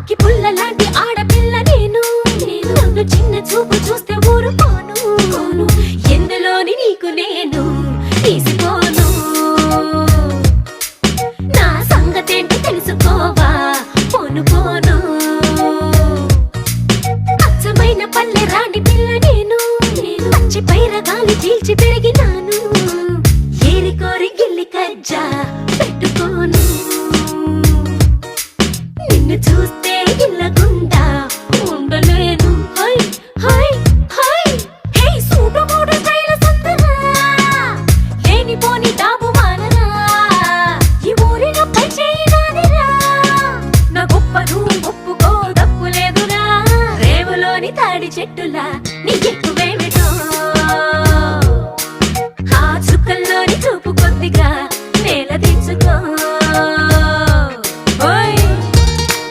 అక్కి పుల్ల లాంటి ఆడపిల్ల నేను నన్ను చిన్న చూపు చూస్తే ఊరుకోను ఎందులోని నీకు నేను తీసుకోను నా సంగతేంటి తెలుసుకోవా పోను అచ్చమైన పల్లె రాణి పిల్ల నేను పచ్చి పైరగాలి పీల్చి పెరిగినాను ఏరి కోరి గిల్లి కజ్జా పెట్టుకోను నిన్ను చూస్తే ఇళ్ళకు